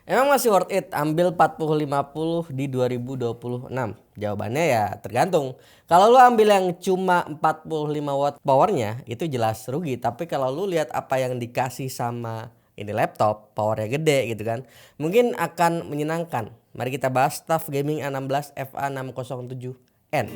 Emang masih worth it ambil 4050 di 2026? Jawabannya ya tergantung. Kalau lu ambil yang cuma 45 watt powernya itu jelas rugi. Tapi kalau lu lihat apa yang dikasih sama ini laptop, powernya gede gitu kan, mungkin akan menyenangkan. Mari kita bahas TUF Gaming A16 FA607N.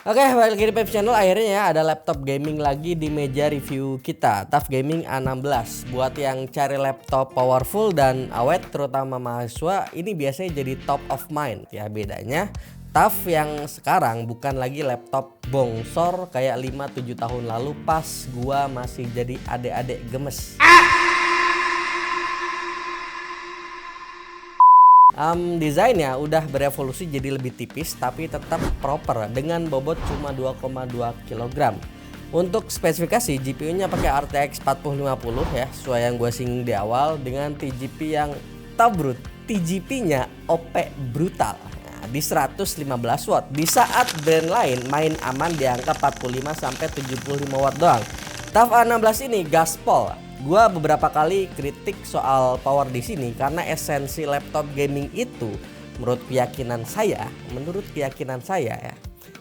Oke, balik lagi di Pep Channel. Akhirnya ya ada laptop gaming lagi di meja review kita, TUF Gaming A16. Buat yang cari laptop powerful dan awet, terutama mahasiswa, ini biasanya jadi top of mind ya. Bedanya TUF yang sekarang bukan lagi laptop bongsor kayak 5-7 tahun lalu pas gua masih jadi adek-adek gemes. Desainnya udah berevolusi jadi lebih tipis tapi tetap proper dengan bobot cuma 2,2 kg. Untuk spesifikasi GPU-nya pakai RTX 4050 ya, sesuai yang gue singgung di awal, dengan TGP yang tabrut. TGP-nya OP brutal. Nah, di 115 watt. Di saat brand lain main aman di angka 45 sampai 75 watt doang. TUF A16 ini gaspol. Gua beberapa kali kritik soal power di sini karena esensi laptop gaming itu menurut keyakinan saya ya,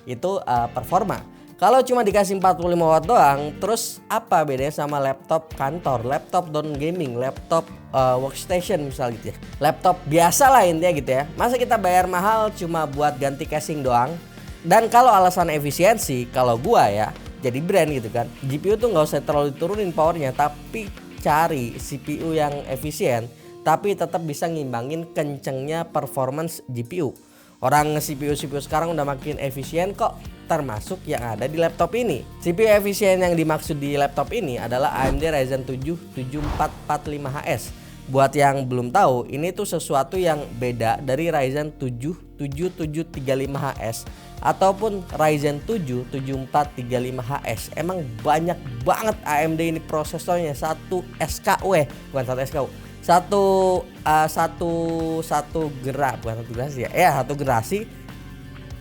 itu performa. Kalau cuma dikasih 45 watt doang, terus apa bedanya sama laptop kantor, laptop non gaming, laptop workstation misal gitu ya. Laptop biasa lah intinya gitu ya. Masa kita bayar mahal cuma buat ganti casing doang? Dan kalau alasan efisiensi, kalau gua ya jadi brand gitu kan, GPU tuh nggak usah terlalu diturunin powernya, tapi cari CPU yang efisien tapi tetap bisa ngimbangin kencengnya performance GPU. Orang CPU sekarang udah makin efisien kok, termasuk yang ada di laptop ini. CPU efisien yang dimaksud di laptop ini adalah AMD Ryzen 7 7445HS. Buat yang belum tahu, ini tuh sesuatu yang beda dari Ryzen 7 7735HS ataupun Ryzen 7 7435HS. Emang banyak banget AMD ini prosesornya, satu SKW, bukan satu SKW. Satu generasi.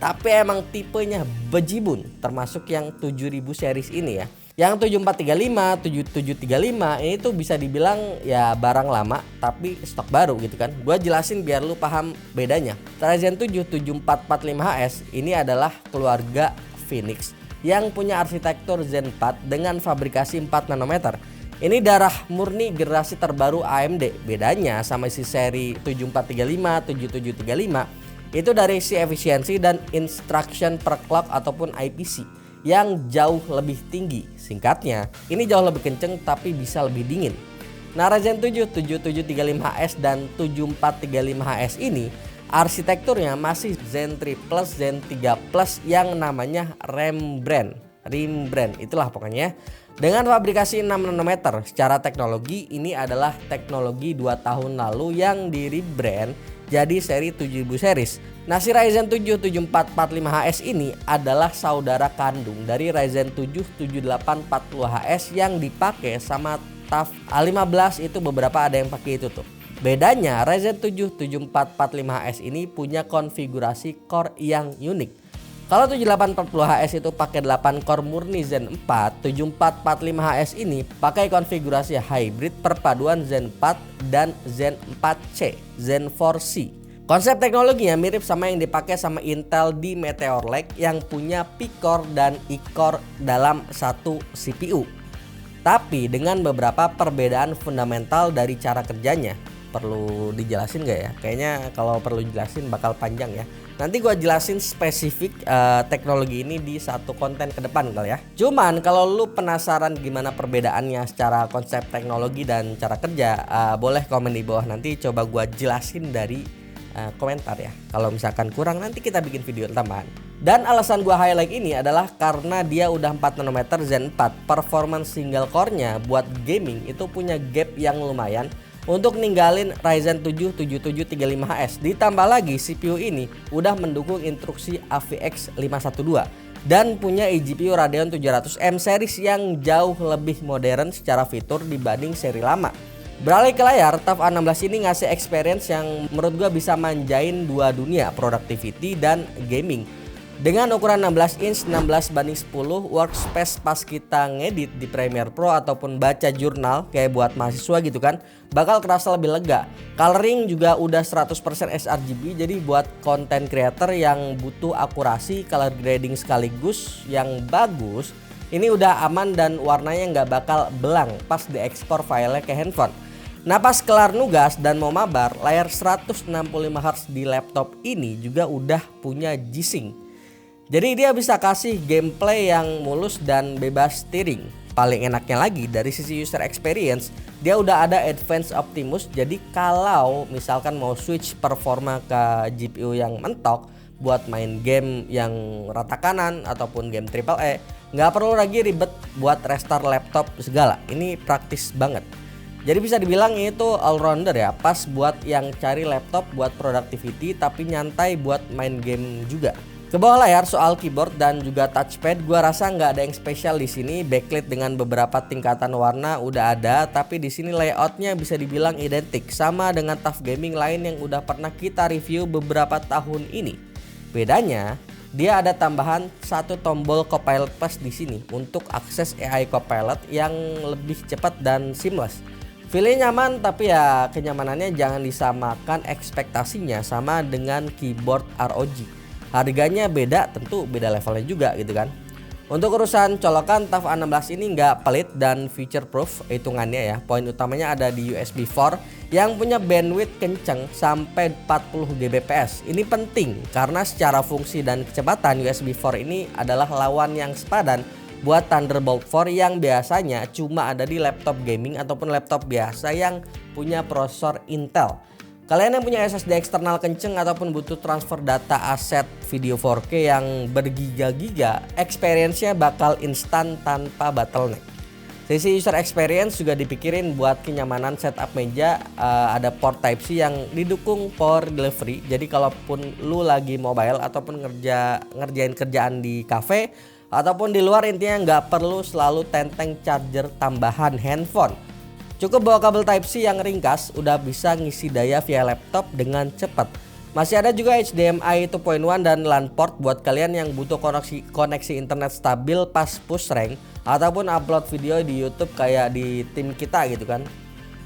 Tapi emang tipenya bejibun, termasuk yang 7000 series ini ya. Yang 7435, 7735 ini tuh bisa dibilang ya barang lama tapi stok baru gitu kan. Gua jelasin biar lu paham bedanya. Ryzen 7 7445HS ini adalah keluarga Phoenix yang punya arsitektur Zen 4 dengan fabrikasi 4 nanometer. Ini darah murni generasi terbaru AMD. Bedanya sama si seri 7435, 7735 itu dari si efisiensi dan instruction per clock ataupun IPC yang jauh lebih tinggi. Singkatnya, ini jauh lebih kenceng tapi bisa lebih dingin. Nah, Ryzen 7 7735HS dan 7435HS ini arsitekturnya masih Zen 3 Plus, Zen 3 Plus yang namanya Rembrandt. Itulah pokoknya. Dengan fabrikasi 6 nanometer, secara teknologi ini adalah teknologi 2 tahun lalu yang di rebrand jadi seri 7000 series. Nah, si Ryzen 7 7445HS ini adalah saudara kandung dari Ryzen 7 7840HS yang dipakai sama TUF A15. Itu beberapa ada yang pakai itu tuh. Bedanya Ryzen 7 7445HS ini punya konfigurasi core yang unik. Kalau 7840HS itu pakai 8 core murni Zen 4, 7445HS ini pakai konfigurasi hybrid perpaduan Zen 4 dan Zen 4C, Zen 4C. Konsep teknologinya mirip sama yang dipakai sama Intel di Meteor Lake yang punya P-core dan E-core dalam satu CPU. Tapi dengan beberapa perbedaan fundamental dari cara kerjanya. Perlu dijelasin gak ya? Kayaknya kalau perlu jelasin bakal panjang ya. Nanti gua jelasin spesifik teknologi ini di satu konten ke depan kali ya. Cuman kalau lu penasaran gimana perbedaannya secara konsep teknologi dan cara kerja, boleh komen di bawah, nanti coba gua jelasin dari komentar ya. Kalau misalkan kurang nanti kita bikin video tambahan. Dan alasan gua highlight ini adalah karena dia udah 4 nanometer Zen 4, performance single core-nya buat gaming itu punya gap yang lumayan untuk ninggalin Ryzen 7 7735HS. Ditambah lagi CPU ini udah mendukung instruksi AVX 512. dan punya eGPU Radeon 700M series yang jauh lebih modern secara fitur dibanding seri lama. Beralih ke layar, TUF A16 ini ngasih experience yang menurut gua bisa manjain dua dunia, productivity dan gaming. Dengan ukuran 16 inch 16:10 workspace pas kita ngedit di Premiere Pro ataupun baca jurnal kayak buat mahasiswa gitu kan, bakal terasa lebih lega. Coloring juga udah 100% sRGB, jadi buat content creator yang butuh akurasi color grading sekaligus yang bagus, ini udah aman dan warnanya nggak bakal belang pas diekspor filenya ke handphone. Nah pas kelar nugas dan mau mabar, layar 165Hz di laptop ini juga udah punya G-Sync. Jadi dia bisa kasih gameplay yang mulus dan bebas steering. Paling enaknya lagi dari sisi user experience, dia udah ada Advanced Optimus. Jadi kalau misalkan mau switch performa ke GPU yang mentok buat main game yang rata kanan ataupun game AAA, nggak perlu lagi ribet buat restart laptop segala. Ini praktis banget. Jadi bisa dibilang itu all rounder ya, pas buat yang cari laptop buat productivity tapi nyantai buat main game juga. Ke bawah layar soal keyboard dan juga touchpad, gua rasa nggak ada yang spesial di sini. Backlit dengan beberapa tingkatan warna udah ada, tapi di sini layoutnya bisa dibilang identik sama dengan TUF gaming lain yang udah pernah kita review beberapa tahun ini. Bedanya, dia ada tambahan satu tombol Copilot Plus di sini untuk akses AI Copilot yang lebih cepat dan seamless. Feelnya nyaman, tapi ya kenyamanannya jangan disamakan ekspektasinya sama dengan keyboard ROG. Harganya beda, tentu beda levelnya juga gitu kan. Untuk urusan colokan, TUF A16 ini nggak pelit dan feature proof hitungannya ya. Poin utamanya ada di USB 4 yang punya bandwidth kenceng sampai 40 Gbps. Ini penting karena secara fungsi dan kecepatan USB 4 ini adalah lawan yang sepadan buat Thunderbolt 4 yang biasanya cuma ada di laptop gaming ataupun laptop biasa yang punya prosesor Intel. Kalian yang punya SSD eksternal kenceng ataupun butuh transfer data aset video 4K yang bergiga-giga, experience-nya bakal instan tanpa bottleneck. Sisi user experience juga dipikirin buat kenyamanan setup meja, ada port Type-C yang didukung power delivery. Jadi kalaupun lu lagi mobile ataupun ngerjain kerjaan di cafe ataupun di luar, intinya nggak perlu selalu tenteng charger tambahan handphone. Cukup bawa kabel Type-C yang ringkas, udah bisa ngisi daya via laptop dengan cepat. Masih ada juga HDMI 2.1 dan LAN port buat kalian yang butuh koneksi internet stabil pas push rank ataupun upload video di YouTube kayak di tim kita gitu kan.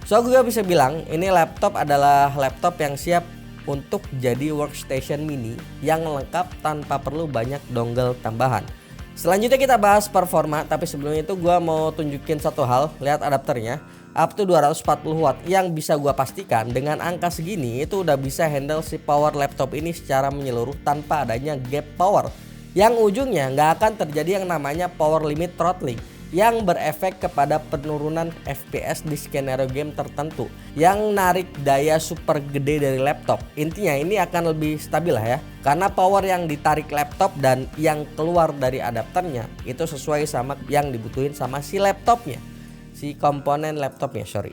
So gue bisa bilang ini laptop adalah laptop yang siap untuk jadi workstation mini yang lengkap tanpa perlu banyak dongle tambahan. Selanjutnya kita bahas performa, tapi sebelum itu gue mau tunjukin satu hal. Lihat adapternya, up to 240 watt yang bisa gue pastikan dengan angka segini itu udah bisa handle si power laptop ini secara menyeluruh tanpa adanya gap power, yang ujungnya nggak akan terjadi yang namanya power limit throttling yang berefek kepada penurunan FPS di skenario game tertentu yang narik daya super gede dari laptop. Intinya ini akan lebih stabil lah ya, karena power yang ditarik laptop dan yang keluar dari adapternya itu sesuai sama yang dibutuhin sama si laptopnya, si komponen laptopnya sorry.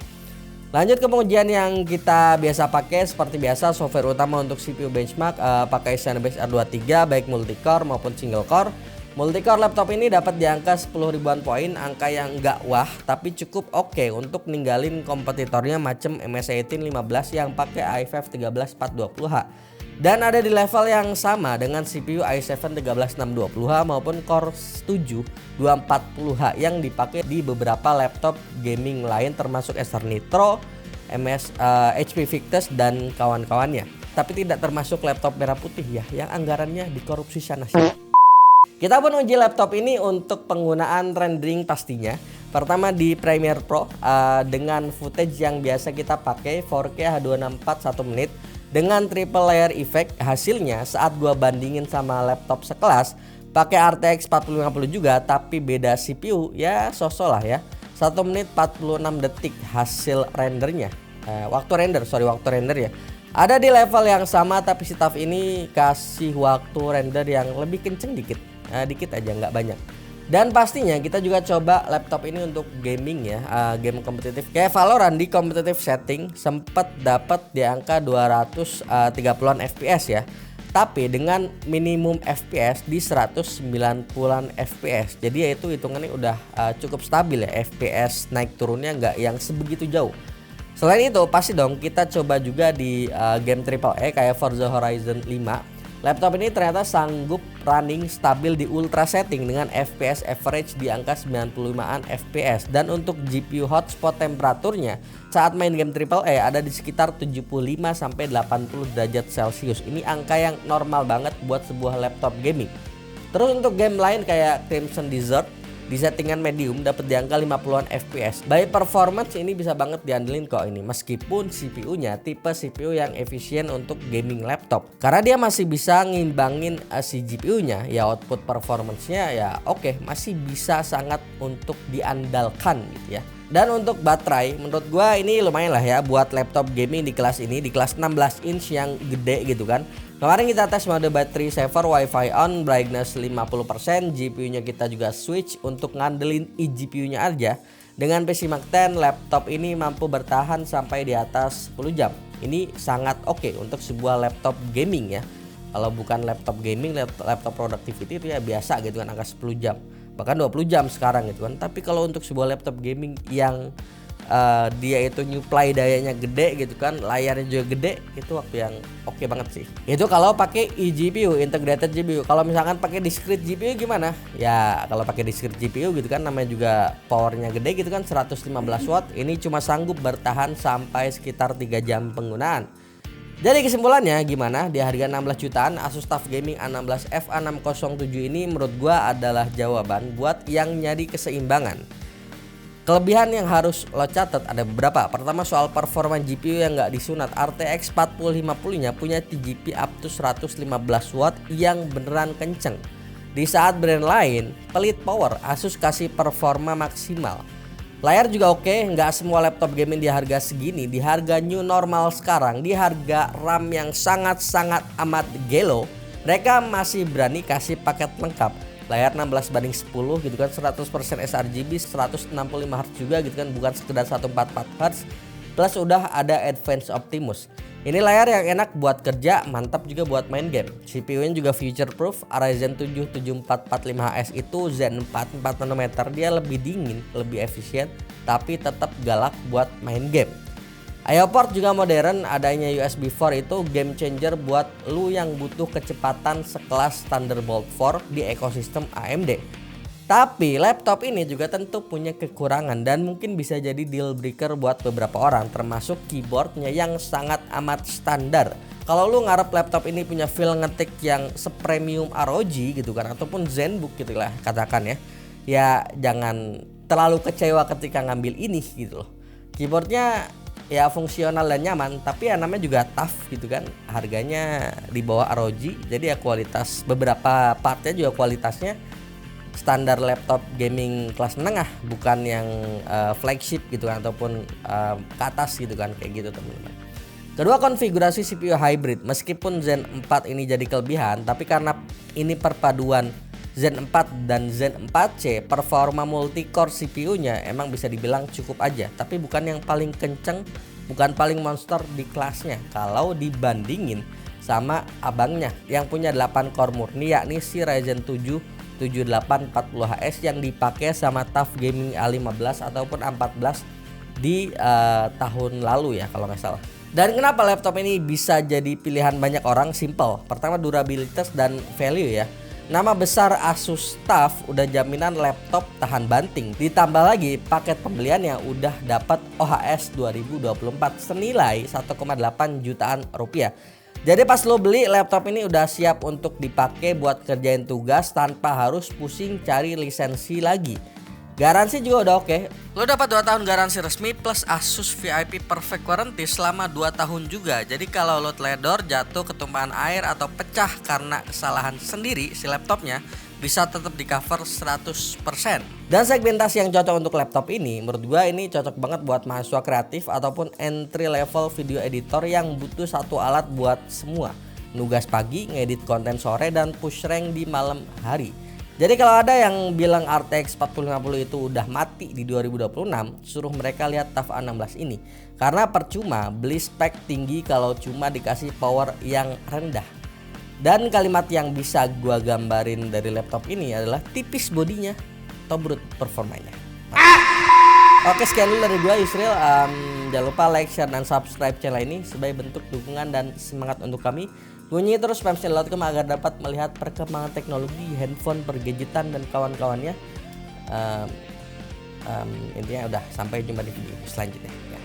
Lanjut ke pengujian yang kita biasa pakai. Seperti biasa, software utama untuk CPU benchmark pakai Cinebench R23 baik multicore maupun single core. Multicore laptop ini dapat di angka 10 ribuan poin, angka yang nggak wah tapi cukup oke untuk ninggalin kompetitornya macam MSI 1815 yang pakai i5 13420H. Dan ada di level yang sama dengan CPU i7 13620H maupun Core 7 240H yang dipakai di beberapa laptop gaming lain termasuk Acer Nitro, HP Victus dan kawan-kawannya. Tapi tidak termasuk laptop merah putih ya, yang anggarannya dikorupsi sana sini. Kita pun uji laptop ini untuk penggunaan rendering pastinya. Pertama di Premiere Pro dengan footage yang biasa kita pakai 4K H264 1 menit dengan triple layer effect. Hasilnya saat gua bandingin sama laptop sekelas pakai RTX 4050 juga tapi beda CPU ya sosok lah ya. 1 menit 46 detik hasil rendernya. Waktu render ya. Ada di level yang sama tapi si TUF ini kasih waktu render yang lebih kenceng dikit. Dikit aja, nggak banyak. Dan pastinya kita juga coba laptop ini untuk gaming ya, game kompetitif kayak Valorant. Di competitive setting sempat dapat di angka 230-an FPS ya. tapi dengan minimum FPS di 190-an FPS. Jadi ya itu hitungannya udah cukup stabil ya, FPS naik turunnya nggak yang sebegitu jauh. Selain itu pasti dong kita coba juga di game AAA kayak Forza Horizon 5. Laptop ini ternyata sanggup running stabil di ultra setting dengan FPS average di angka 95-an FPS. Dan untuk GPU hotspot temperaturnya saat main game AAA ada di sekitar 75 sampai 80 derajat Celcius. Ini angka yang normal banget buat sebuah laptop gaming. Terus untuk game lain kayak Crimson Desert di settingan medium dapat di angka 50-an FPS. By performance ini bisa banget diandelin kok ini, meskipun CPU-nya tipe CPU yang efisien untuk gaming laptop. Karena dia masih bisa ngimbangin si GPU-nya, ya output performance-nya ya oke, masih bisa sangat untuk diandalkan gitu ya. Dan untuk baterai menurut gua ini lumayan lah ya buat laptop gaming di kelas ini, di kelas 16 inch yang gede gitu kan. Kemarin kita tes mode battery saver, Wi-Fi on, brightness 50%, GPU-nya kita juga switch untuk ngandelin eGPU-nya aja. Dengan PC Mark 10, laptop ini mampu bertahan sampai di atas 10 jam. Ini sangat oke untuk sebuah laptop gaming ya. Kalau bukan laptop gaming, laptop productivity itu ya biasa gitu kan, angka 10 jam. Bahkan 20 jam sekarang gitu kan. Tapi kalau untuk sebuah laptop gaming yang dia itu nyuplai dayanya gede gitu kan, layarnya juga gede, itu waktu yang oke banget sih. Itu kalau pakai eGPU, integrated GPU. Kalau misalkan pakai discrete GPU gimana? Ya kalau pakai discrete GPU gitu kan, namanya juga powernya gede gitu kan, 115 watt. Ini cuma sanggup bertahan sampai sekitar 3 jam penggunaan. Jadi kesimpulannya gimana? Di harga 16 jutaan Asus TUF Gaming A16 FA607 ini menurut gua adalah jawaban buat yang nyari keseimbangan. Kelebihan yang harus lo catat ada beberapa. Pertama soal performa GPU yang nggak disunat. RTX 4050 nya punya TGP up to 115 watt yang beneran kenceng. Di saat brand lain pelit power, Asus kasih performa maksimal. Layar juga oke, nggak semua laptop gaming di harga segini, di harga new normal sekarang, di harga RAM yang sangat-sangat amat gelo, mereka masih berani kasih paket lengkap. Layar 16:10 gitu kan, 100% sRGB, 165 Hz juga gitu kan, bukan sekedar 144 Hz. Plus udah ada Advanced Optimus. Ini layar yang enak buat kerja, mantap juga buat main game. CPU-nya juga future proof, Ryzen 7 7445HS itu Zen 4 nanometer, dia lebih dingin, lebih efisien, tapi tetap galak buat main game. I/O port juga modern, adanya USB 4 itu game changer buat lu yang butuh kecepatan sekelas Thunderbolt 4 di ekosistem AMD. Tapi laptop ini juga tentu punya kekurangan dan mungkin bisa jadi deal breaker buat beberapa orang, termasuk keyboardnya yang sangat amat standar. Kalau lu ngarep laptop ini punya feel ngetik yang sepremium ROG gitu kan, ataupun ZenBook gitu lah katakan ya, ya jangan terlalu kecewa ketika ngambil ini gitu loh. Keyboardnya ya fungsional dan nyaman, tapi ya namanya juga TUF gitu kan, harganya di bawah ROG, jadi ya kualitas beberapa partnya juga kualitasnya standar laptop gaming kelas menengah, bukan yang flagship gitu kan, ataupun ke atas gitu kan, kayak gitu teman-teman. Kedua, konfigurasi CPU hybrid. Meskipun Zen 4 ini jadi kelebihan, tapi karena ini perpaduan Zen 4 dan Zen 4C, performa multi-core CPU-nya emang bisa dibilang cukup aja, tapi bukan yang paling kenceng, bukan paling monster di kelasnya kalau dibandingin sama abangnya yang punya 8 core murni, yakni si Ryzen 7 7840HS yang dipakai sama TUF Gaming A15 ataupun A14 di tahun lalu ya kalau nggak salah. Dan kenapa laptop ini bisa jadi pilihan banyak orang? Simple. Pertama, durabilitas dan value ya. Nama besar Asus TUF udah jaminan laptop tahan banting. Ditambah lagi paket pembelian yang udah dapat OHS 2024 senilai 1,8 jutaan rupiah. Jadi pas lo beli laptop ini udah siap untuk dipakai buat kerjain tugas tanpa harus pusing cari lisensi lagi. Garansi juga udah oke. Lo dapat 2 tahun garansi resmi plus Asus VIP Perfect Warranty selama 2 tahun juga. Jadi kalau lo teledor, jatuh, ketumpahan air atau pecah karena kesalahan sendiri si laptopnya, bisa tetap di cover 100%. Dan segmentasi yang cocok untuk laptop ini menurut gua ini cocok banget buat mahasiswa kreatif ataupun entry level video editor yang butuh satu alat buat semua. Nugas pagi, ngedit konten sore, dan push rank di malam hari. Jadi kalau ada yang bilang RTX 4050 itu udah mati di 2026, suruh mereka lihat TUF A16 ini. Karena percuma beli spek tinggi kalau cuma dikasih power yang rendah. Dan kalimat yang bisa gua gambarin dari laptop ini adalah tipis bodinya, tobrut performanya. Oke, sekian dulu dari gua Yusril. Jangan lupa like, share, dan subscribe channel ini sebagai bentuk dukungan dan semangat untuk kami. Bunyi terus spamchannel.com agar dapat melihat perkembangan teknologi, handphone, pergadgetan, dan kawan-kawannya. Intinya udah, sampai jumpa di video selanjutnya ya.